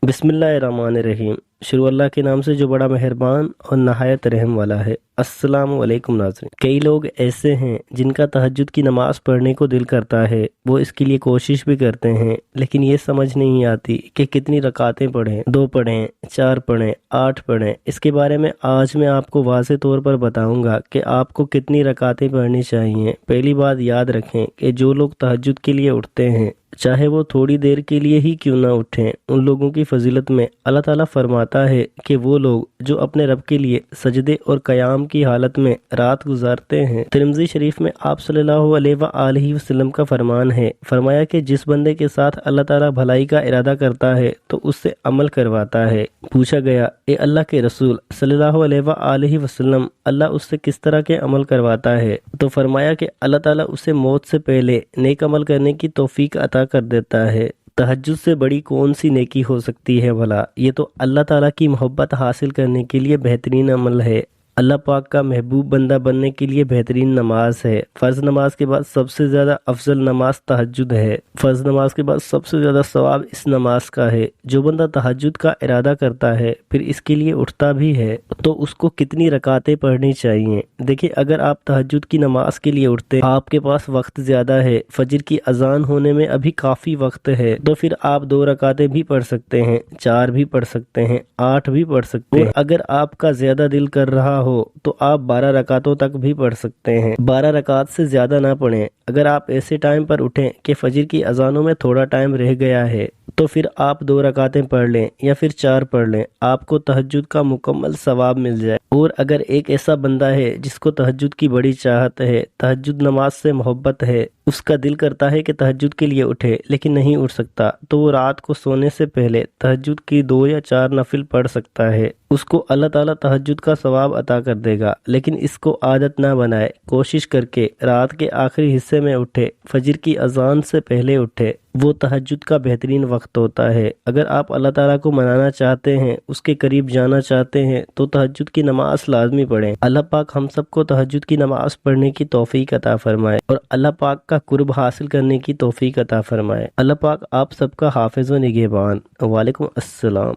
بسم اللہ الرحمن الرحیم۔ شروع اللہ کے نام سے جو بڑا مہربان اور نہایت رحم والا ہے۔ السلام علیکم ناظرین۔ کئی لوگ ایسے ہیں جن کا تہجد کی نماز پڑھنے کو دل کرتا ہے، وہ اس کے لیے کوشش بھی کرتے ہیں، لیکن یہ سمجھ نہیں آتی کہ کتنی رکعتیں پڑھیں، 2 پڑھیں، 4 پڑھیں، 8 پڑھیں۔ اس کے بارے میں آج میں آپ کو واضح طور پر بتاؤں گا کہ آپ کو کتنی رکعتیں پڑھنی چاہیے۔ پہلی بات یاد رکھیں کہ جو لوگ تہجد کے لیے اٹھتے ہیں، چاہے وہ تھوڑی دیر کے لیے ہی کیوں نہ اٹھیں، ان لوگوں کی فضیلت میں اللہ تعالیٰ فرماتا ہے کہ وہ لوگ جو اپنے رب کے لیے سجدے اور قیام کی حالت میں رات گزارتے ہیں۔ ترمذی شریف میں آپ صلی اللہ علیہ وآلہ وسلم کا فرمان ہے، فرمایا کہ جس بندے کے ساتھ اللہ تعالیٰ بھلائی کا ارادہ کرتا ہے تو اس سے عمل کرواتا ہے۔ پوچھا گیا، اے اللہ کے رسول صلی اللہ علیہ وآلہ وسلم، اللہ اس سے کس طرح کے عمل کرواتا ہے؟ تو فرمایا کہ اللہ تعالیٰ اسے موت سے پہلے نیک عمل کرنے کی توفیق عطا کر دیتا ہے۔ تہجد سے بڑی کون سی نیکی ہو سکتی ہے بھلا؟ یہ تو اللہ تعالیٰ کی محبت حاصل کرنے کے لیے بہترین عمل ہے۔ اللہ پاک کا محبوب بندہ بننے کے لیے بہترین نماز ہے۔ فرض نماز کے بعد سب سے زیادہ افضل نماز تہجد ہے۔ فرض نماز کے بعد سب سے زیادہ ثواب اس نماز کا ہے۔ جو بندہ تہجد کا ارادہ کرتا ہے پھر اس کے لیے اٹھتا بھی ہے تو اس کو کتنی رکعتیں پڑھنی چاہیے؟ دیکھیں، اگر آپ تہجد کی نماز کے لیے اٹھتے، آپ کے پاس وقت زیادہ ہے، فجر کی اذان ہونے میں ابھی کافی وقت ہے، تو پھر آپ 2 رکعتیں بھی پڑھ سکتے ہیں، 4 بھی پڑھ سکتے ہیں، 8 بھی پڑھ سکتے ہیں۔ اور اگر آپ کا زیادہ دل کر رہا ہو تو آپ 12 رکعتوں تک بھی پڑھ سکتے ہیں۔ 12 رکعت سے زیادہ نہ پڑھیں۔ اگر آپ ایسے ٹائم پر اٹھیں کہ فجر کی اذانوں میں تھوڑا ٹائم رہ گیا ہے تو پھر آپ 2 رکعتیں پڑھ لیں یا پھر 4 پڑھ لیں، آپ کو تہجد کا مکمل ثواب مل جائے۔ اور اگر ایک ایسا بندہ ہے جس کو تہجد کی بڑی چاہت ہے، تہجد نماز سے محبت ہے، اس کا دل کرتا ہے کہ تہجد کے لیے اٹھے لیکن نہیں اٹھ سکتا، تو وہ رات کو سونے سے پہلے تہجد کی 2 یا 4 نفل پڑھ سکتا ہے۔ اس کو اللہ تعالیٰ تہجد کا ثواب عطا کر دے گا، لیکن اس کو عادت نہ بنائے۔ کوشش کر کے رات کے آخری حصے میں اٹھے، فجر کی اذان سے پہلے اٹھے، وہ تہجد کا بہترین وقت ہوتا ہے۔ اگر آپ اللہ تعالیٰ کو منانا چاہتے ہیں، اس کے قریب جانا چاہتے ہیں تو تہجد کی نماز لازمی پڑھیں۔ اللہ پاک ہم سب کو تہجد کی نماز پڑھنے کی توفیق عطا فرمائے اور اللہ پاک کا قرب حاصل کرنے کی توفیق عطا فرمائے۔ اللہ پاک آپ سب کا حافظ و نگہبان۔ وعلیکم السلام۔